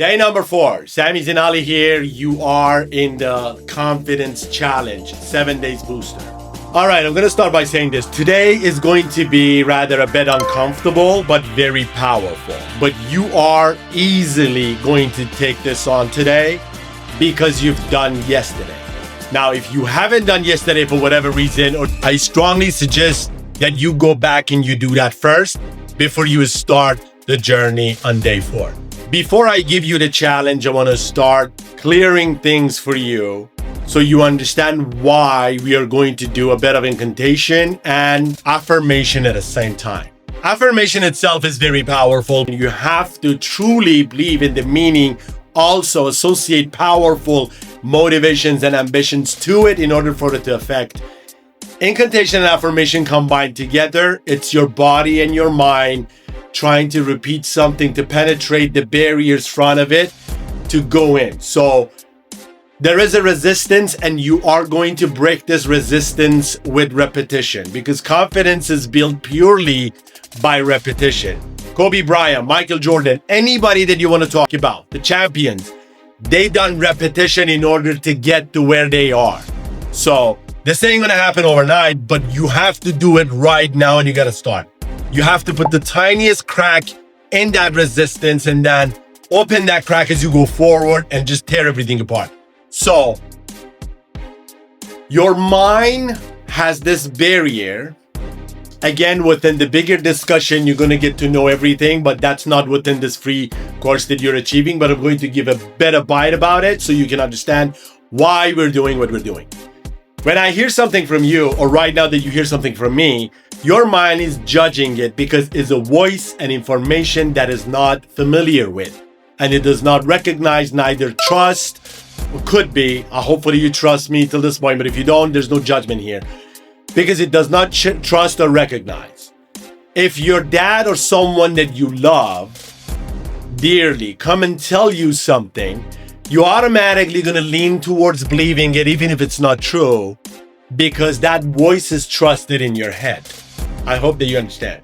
Day number 4. Sami Zinali here. You are in the Confidence Challenge, 7 days booster. All right, I'm going to start by saying this. Today is going to be rather a bit uncomfortable, but very powerful. But you are easily going to take this on today because you've done yesterday. Now, if you haven't done yesterday for whatever reason, or I strongly suggest that you go back and you do that first before you start the journey on day 4. Before I give you the challenge, I want to start clearing things for you so you understand why we are going to do a bit of incantation and affirmation at the same time. Affirmation itself is very powerful. You have to truly believe in the meaning, also associate powerful motivations and ambitions to it in order for it to affect. Incantation and affirmation combined together, it's your body and your mind trying to repeat something to penetrate the barriers front of it to go in. So there is a resistance and you are going to break this resistance with repetition because confidence is built purely by repetition. Kobe Bryant, Michael Jordan, anybody that you want to talk about, the champions, they've done repetition in order to get to where they are. So this ain't gonna happen overnight, but you have to do it right now and you gotta start. You have to put the tiniest crack in that resistance and then open that crack as you go forward and just tear everything apart. So your mind has this barrier. Again, within the bigger discussion, you're going to get to know everything, but that's not within this free course that you're achieving. But I'm going to give a better bite about it so you can understand why we're doing what we're doing. When I hear something from you, or right now that you hear something from me, your mind is judging it because it's a voice and information that is not familiar with. And it does not recognize neither trust, or could be, hopefully you trust me till this point, but if you don't, there's no judgment here. Because it does not trust or recognize. If your dad or someone that you love dearly come and tell you something, you're automatically going to lean towards believing it even if it's not true because that voice is trusted in your head. I hope that you understand.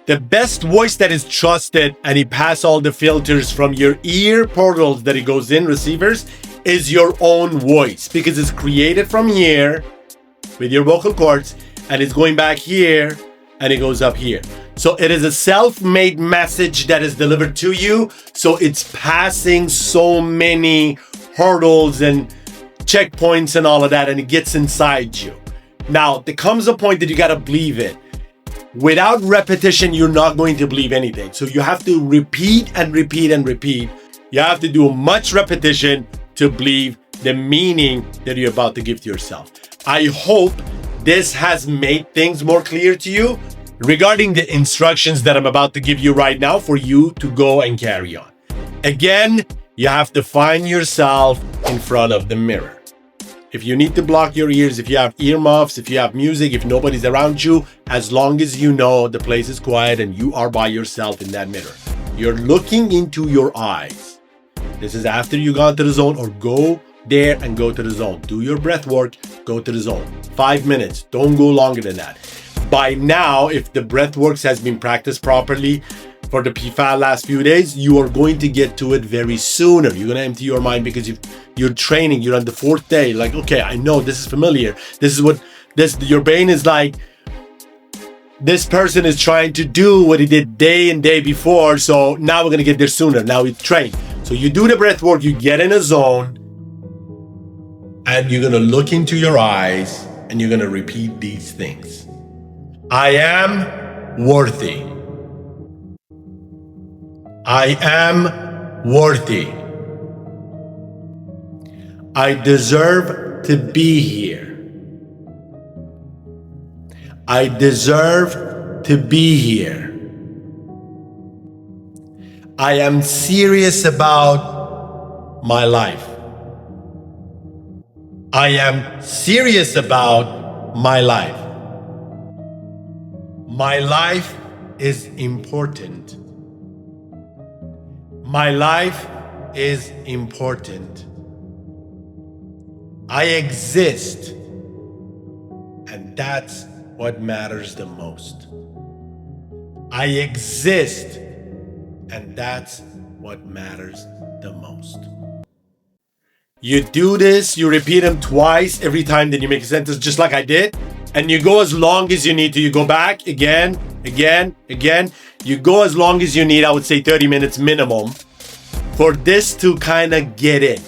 The best voice that is trusted and it passes all the filters from your ear portals that it goes in, receivers, is your own voice because it's created from here with your vocal cords and it's going back here and it goes up here. So it is a self-made message that is delivered to you. So it's passing so many hurdles and checkpoints and all of that, and it gets inside you. Now, there comes a point that you got to believe it. Without repetition, you're not going to believe anything. So you have to repeat and repeat and repeat. You have to do much repetition to believe the meaning that you're about to give to yourself. I hope this has made things more clear to you regarding the instructions that I'm about to give you right now for you to go and carry on. Again, you have to find yourself in front of the mirror. If you need to block your ears, if you have earmuffs, if you have music, if nobody's around you, as long as you know the place is quiet and you are by yourself in that mirror, you're looking into your eyes. This is after you got to the zone, or go there and go to the zone. Do your breath work, go to the zone. 5 minutes, don't go longer than that. By now, if the breath works has been practiced properly for the PFAL last few days, you are going to get to it very sooner. You're going to empty your mind because you're training. You're on the 4th day. Like, okay, I know this is familiar. This is what your brain is like. This person is trying to do what he did day and day before. So now we're going to get there sooner. Now we train. So you do the breath work, you get in a zone, and you're going to look into your eyes and you're going to repeat these things. I am worthy. I am worthy. I deserve to be here. I deserve to be here. I am serious about my life. I am serious about my life. My life is important. My life is important. I exist, and that's what matters the most. I exist, and that's what matters the most. You do this, you repeat them twice every time that you make a sentence, just like I did. And you go as long as you need to. You go back again. You go as long as you need, I would say 30 minutes minimum, for this to kind of get in.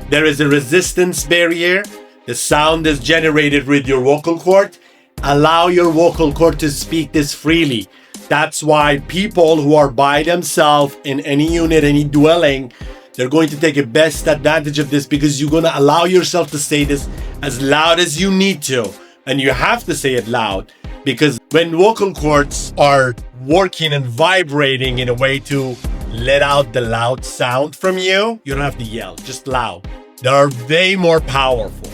There is a resistance barrier. The sound is generated with your vocal cord. Allow your vocal cord to speak this freely. That's why people who are by themselves in any unit, any dwelling, they're going to take a best advantage of this, because you're going to allow yourself to say this as loud as you need to. And you have to say it loud, because when vocal cords are working and vibrating in a way to let out the loud sound from you, you don't have to yell, just loud. They are way more powerful,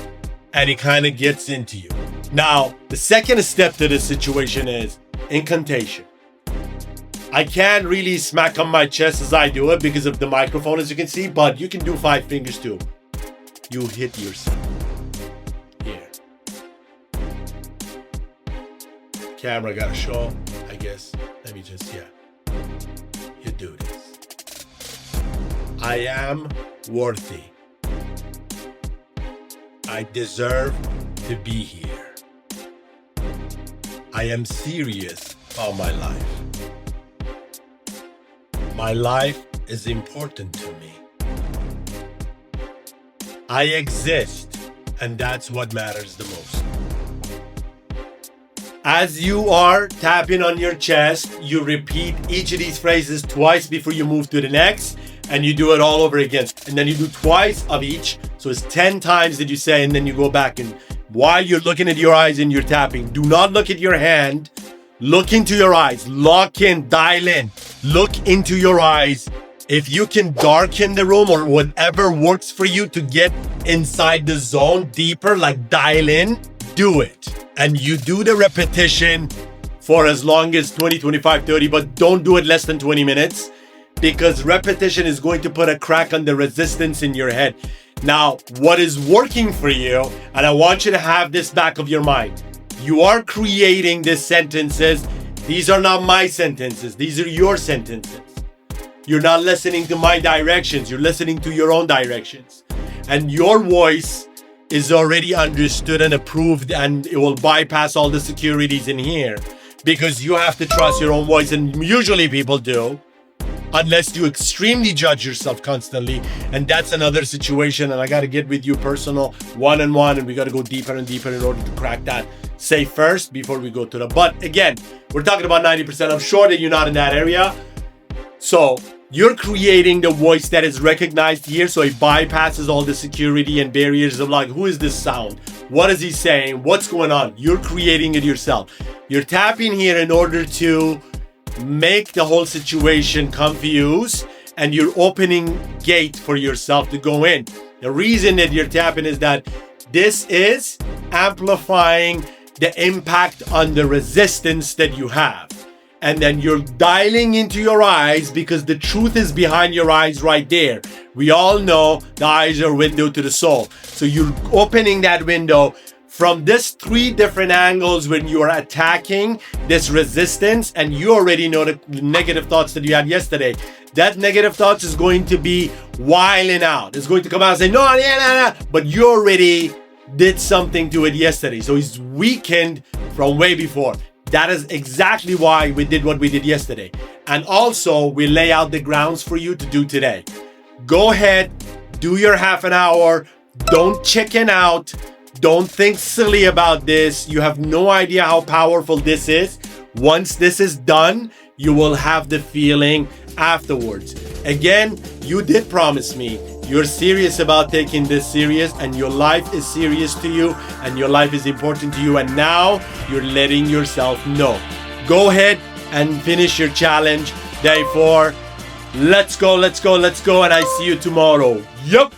and it kind of gets into you. Now, the second step to this situation is incantation. I can't really smack on my chest as I do it because of the microphone, as you can see, but you can do 5 fingers too. You hit yourself. Here. Camera gotta show, I guess. Let me just, You do this. I am worthy. I deserve to be here. I am serious about my life. My life is important to me. I exist, and that's what matters the most. As you are tapping on your chest, you repeat each of these phrases twice before you move to the next, and you do it all over again. And then you do twice of each, so it's 10 times that you say, and then you go back. And while you're looking at your eyes and you're tapping, do not look at your hand. Look into your eyes. Lock in, dial in. Look into your eyes. If you can darken the room or whatever works for you to get inside the zone deeper, like dial in, do it. And you do the repetition for as long as 20, 25, 30, but don't do it less than 20 minutes, because repetition is going to put a crack on the resistance in your head. Now, what is working for you, and I want you to have this back of your mind, you are creating these sentences. These are not my sentences. These are your sentences. You're not listening to my directions. You're listening to your own directions. And your voice is already understood and approved, and it will bypass all the securities in here, because you have to trust your own voice. And usually people do, unless you extremely judge yourself constantly. And that's another situation. And I got to get with you personal one-on-one, and we got to go deeper and deeper in order to crack that. Say first before we go to the, but again, we're talking about 90%. I'm sure that you're not in that area. So you're creating the voice that is recognized here. So it bypasses all the security and barriers of like, who is this sound? What is he saying? What's going on? You're creating it yourself. You're tapping here in order to make the whole situation confused, and you're opening gate for yourself to go in. The reason that you're tapping is that this is amplifying the impact on the resistance that you have. And then you're dialing into your eyes, because the truth is behind your eyes right there. We all know the eyes are a window to the soul. So you're opening that window from this 3 different angles when you are attacking this resistance, and you already know the negative thoughts that you had yesterday. That negative thoughts is going to be whiling out. It's going to come out and say, no, but you already did something to it yesterday. So it's weakened from way before. That is exactly why we did what we did yesterday. And also, we lay out the grounds for you to do today. Go ahead, do your half an hour. Don't chicken out. Don't think silly about this. You have no idea how powerful this is. Once this is done, you will have the feeling afterwards. Again, you did promise me you're serious about taking this serious, and your life is serious to you, and your life is important to you, and now you're letting yourself know. Go ahead and finish your challenge. Day 4. Let's go, and I see you tomorrow. Yup.